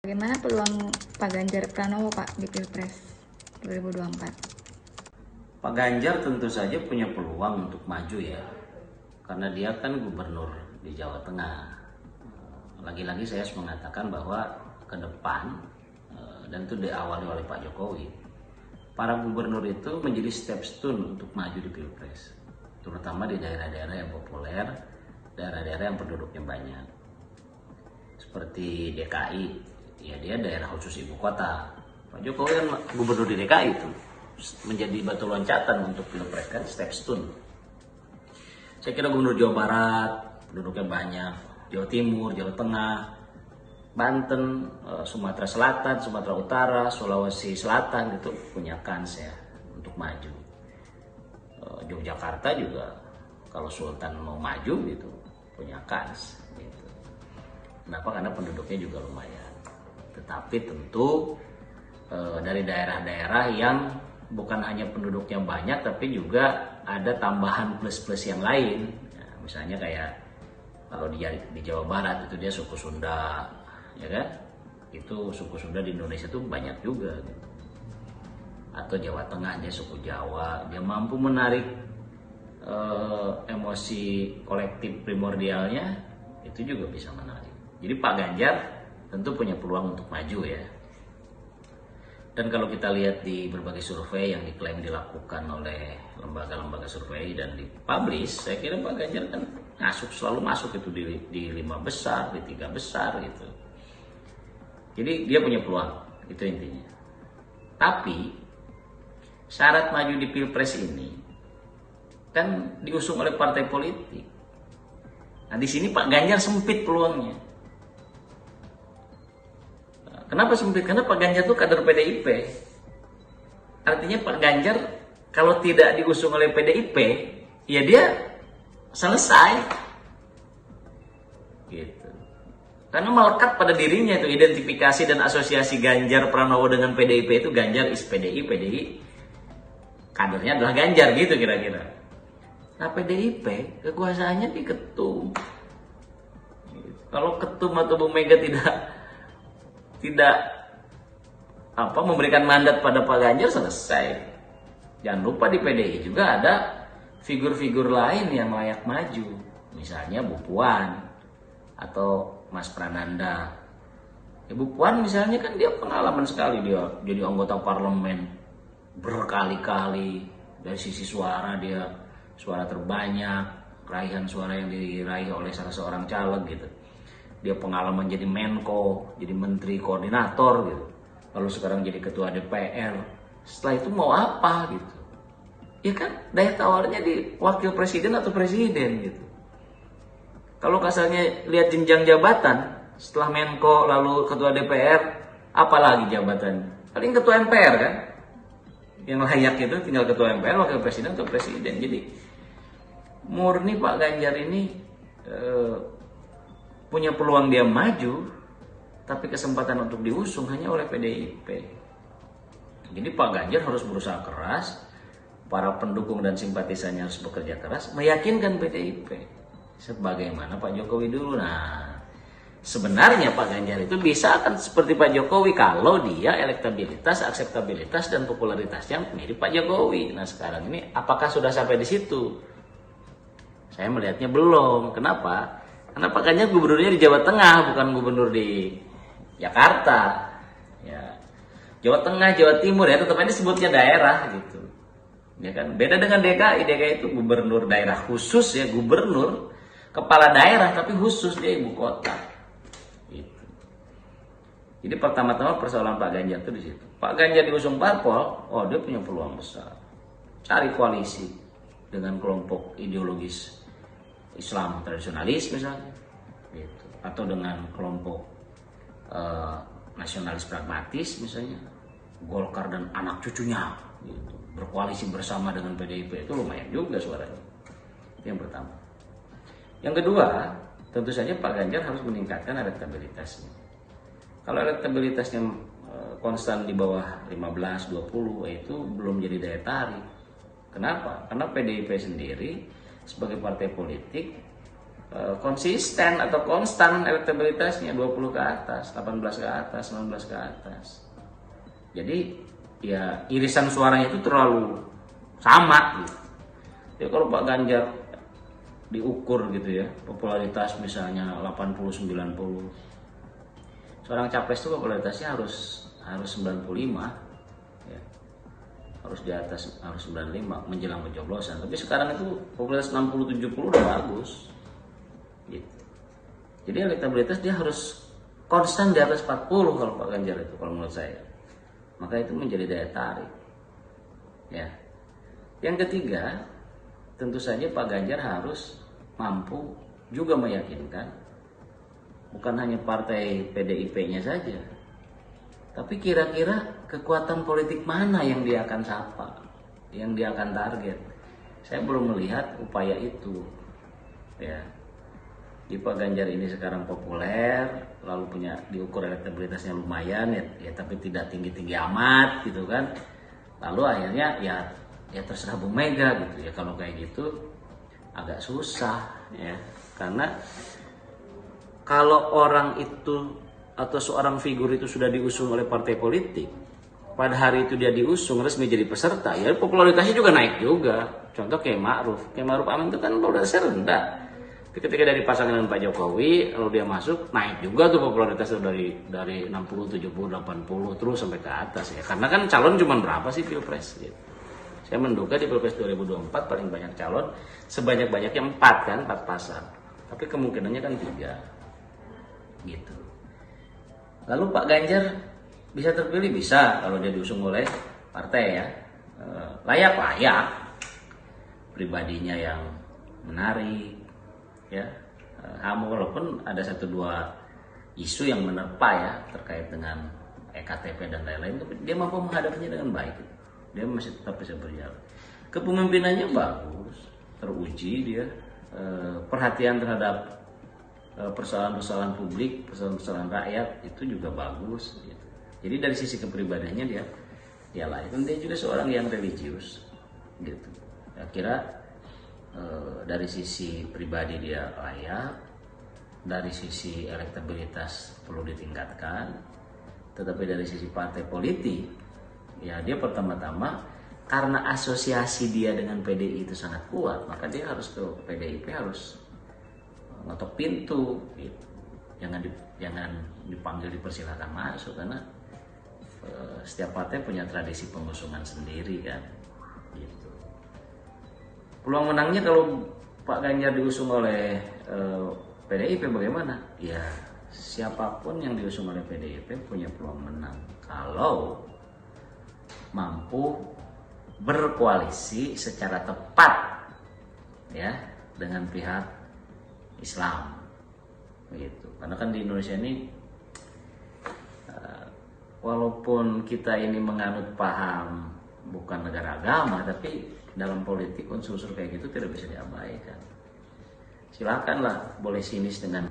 Bagaimana peluang Pak Ganjar Pranowo Pak di Pilpres 2024? Pak Ganjar tentu saja punya peluang untuk maju ya, karena dia kan gubernur di Jawa Tengah. Lagi-lagi saya harus mengatakan bahwa ke depan, dan itu diawali oleh Pak Jokowi, para gubernur itu menjadi stepstone untuk maju di Pilpres, terutama di daerah-daerah yang populer, daerah-daerah yang penduduknya banyak. Seperti DKI, ya dia daerah khusus ibu kota. Pak Jokowi kan gubernur di DKI itu menjadi batu loncatan untuk Pilpres, kan stepstone. Saya kira gubernur Jawa Barat penduduknya banyak, Jawa Timur, Jawa Tengah, Banten, Sumatera Selatan, Sumatera Utara, Sulawesi Selatan itu punya kans ya untuk maju. Yogyakarta juga kalau Sultan mau maju gitu punya kans gitu. Kenapa? Karena penduduknya juga lumayan. Tetapi tentu dari daerah-daerah yang bukan hanya penduduknya banyak, tapi juga ada tambahan plus-plus yang lain. Ya, misalnya kayak kalau di Jawa Barat itu dia suku Sunda, ya kan? Itu suku Sunda di Indonesia tuh banyak juga. Gitu. Atau Jawa Tengah dia suku Jawa, dia mampu menarik emosi kolektif primordialnya, itu juga bisa menarik. Jadi Pak Ganjar tentu punya peluang untuk maju ya. Dan kalau kita lihat di berbagai survei yang diklaim dilakukan oleh lembaga-lembaga survei dan dipublish, saya kira Pak Ganjar kan selalu masuk itu di 5 besar, di 3 besar gitu. Jadi dia punya peluang, itu intinya. Tapi syarat maju di Pilpres ini kan diusung oleh partai politik. Nah di sini Pak Ganjar sempit peluangnya. Kenapa sempit? Karena Pak Ganjar itu kader PDIP. Artinya Pak Ganjar kalau tidak diusung oleh PDIP, ya dia selesai. Gitu. Karena melekat pada dirinya itu identifikasi dan asosiasi Ganjar Pranowo dengan PDIP itu Ganjar is PDI, PDI kadernya adalah Ganjar gitu kira-kira. Nah PDIP kekuasaannya di ketum. Gitu. Kalau ketum atau Bu Mega tidak memberikan mandat pada Pak Ganjar, selesai. Jangan lupa di PDI juga ada figur-figur lain yang layak maju, misalnya Bu Puan atau Mas Prananda. Bu Puan misalnya kan dia pengalaman sekali, dia jadi anggota parlemen berkali-kali, dari sisi suara dia suara terbanyak, raihan suara yang diraih oleh salah seorang caleg gitu. Dia pengalaman jadi Menko, jadi Menteri Koordinator gitu. Lalu sekarang jadi Ketua DPR. Setelah itu mau apa gitu? Ya kan daya tawarnya di Wakil Presiden atau Presiden gitu. Kalau kasarnya lihat jenjang jabatan, setelah Menko lalu Ketua DPR, apalagi jabatan? Paling Ketua MPR kan? Yang layak itu tinggal Ketua MPR, Wakil Presiden atau Presiden. Jadi murni Pak Ganjar ini punya peluang dia maju, tapi kesempatan untuk diusung hanya oleh PDIP. Jadi Pak Ganjar harus berusaha keras, para pendukung dan simpatisannya harus bekerja keras, meyakinkan PDIP. Sebagaimana Pak Jokowi dulu. Nah, sebenarnya Pak Ganjar itu bisa akan seperti Pak Jokowi kalau dia elektabilitas, akseptabilitas, dan popularitasnya mirip Pak Jokowi. Nah sekarang ini apakah sudah sampai di situ? Saya melihatnya belum. Kenapa? Karena Pak Ganjar gubernurnya di Jawa Tengah, bukan gubernur di Jakarta. Ya. Jawa Tengah, Jawa Timur ya tetap aja sebutnya daerah gitu. Ya kan? Beda dengan DKI. DKI itu gubernur daerah khusus ya, gubernur kepala daerah tapi khusus dia ibu kota. Gitu. Jadi pertama-tama persoalan Pak Ganjar itu di situ. Pak Ganjar diusung parpol, oh dia punya peluang besar. Cari koalisi dengan kelompok ideologis Islam tradisionalis misalnya, gitu. Atau dengan kelompok nasionalis pragmatis misalnya, Golkar dan anak cucunya, gitu. Berkoalisi bersama dengan PDIP itu lumayan juga suaranya. Itu yang pertama. Yang kedua, tentu saja Pak Ganjar harus meningkatkan elektabilitasnya. Kalau elektabilitasnya konstan di bawah 15-20 itu belum jadi daya tarik. Kenapa? Karena PDIP sendiri sebagai partai politik konsisten atau konstan elektabilitasnya 20 ke atas, 18 ke atas, 19 ke atas. Jadi ya irisan suaranya itu terlalu sama gitu. Ya kalau Pak Ganjar diukur gitu ya, popularitas misalnya 80-90. Seorang capres itu popularitasnya harus 95 ya. Harus di atas, harus 95 menjelang pencoblosan. Tapi sekarang itu popularitas 60-70 udah bagus. Gitu. Jadi elektabilitas dia harus konstan di atas 40 kalau Pak Ganjar itu kalau menurut saya. Maka itu menjadi daya tarik. Ya. Yang ketiga, tentu saja Pak Ganjar harus mampu juga meyakinkan bukan hanya partai PDIP-nya saja, tapi kira-kira kekuatan politik mana yang dia akan sapa, yang dia akan target. Saya belum melihat upaya itu. Ya. Di Pak Ganjar ini sekarang populer, lalu punya diukur elektabilitasnya lumayan ya tapi tidak tinggi-tinggi amat gitu kan. Lalu akhirnya ya terserah Bu Mega gitu ya. Kalau kayak gitu agak susah ya. Karena kalau orang itu atau seorang figur itu sudah diusung oleh partai politik, pada hari itu dia diusung resmi jadi peserta, ya popularitasnya juga naik juga. Contoh kayak Ma'ruf Amin itu kan popularitasnya rendah. Tapi ketika dari pasangan dengan Pak Jokowi, lalu dia masuk, naik juga tuh popularitasnya dari 60, 70, 80 terus sampai ke atas ya. Karena kan calon cuma berapa sih Pilpres gitu. Saya menduga di Pilpres 2024 paling banyak calon, sebanyak-banyaknya 4 kan, 4 pasang. Tapi kemungkinannya kan 3. Gitu. Lalu Pak Ganjar bisa terpilih? Bisa kalau dia diusung oleh partai ya. Layak. Pribadinya yang menarik ya. Walaupun ada 1-2 isu yang menerpa ya terkait dengan EKTP dan lain-lain, tapi dia mampu menghadapinya dengan baik. Dia masih tetap bisa berjalan. Kepemimpinannya bagus, teruji dia, perhatian terhadap persoalan-persoalan publik, persoalan-persoalan rakyat itu juga bagus. Gitu. Jadi dari sisi kepribadiannya dia layak. Dan dia juga seorang yang religius, gitu. Saya kira dari sisi pribadi dia layak, dari sisi elektabilitas perlu ditingkatkan, tetapi dari sisi partai politik ya dia pertama-tama karena asosiasi dia dengan PDI itu sangat kuat, maka dia harus ke PDIP, harus ngetok pintu gitu. Jangan dipanggil dipersilakan masuk, karena setiap partai punya tradisi pengusungan sendiri kan gitu. Peluang menangnya kalau Pak Ganjar diusung oleh PDIP bagaimana? Ya siapapun yang diusung oleh PDIP punya peluang menang kalau mampu berkoalisi secara tepat ya dengan pihak Islam begitu. Karena kan di Indonesia ini walaupun kita ini menganut paham bukan negara agama, tapi dalam politik unsur-unsur kayak gitu tidak bisa diabaikan. Silakanlah boleh sinis dengan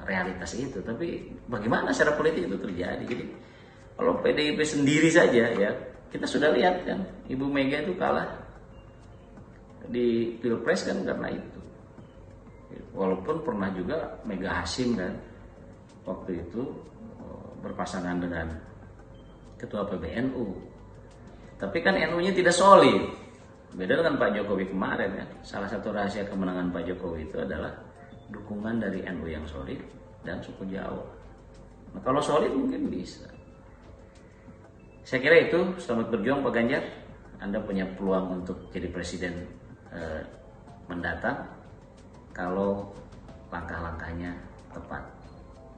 realitas itu, tapi bagaimana secara politik itu terjadi. Jadi kalau PDIP sendiri saja ya, kita sudah lihat kan Ibu Mega itu kalah di Pilpres kan karena itu. Walaupun pernah juga Mega Hasyim kan waktu itu berpasangan dengan Ketua PBNU, tapi kan NU-nya tidak solid. Beda dengan Pak Jokowi kemarin kan. Salah satu rahasia kemenangan Pak Jokowi itu adalah dukungan dari NU yang solid dan suku Jawa. Nah, kalau solid mungkin bisa. Saya kira itu. Selamat berjuang Pak Ganjar. Anda punya peluang untuk jadi presiden mendatang kalau langkah-langkahnya tepat.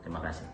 Terima kasih.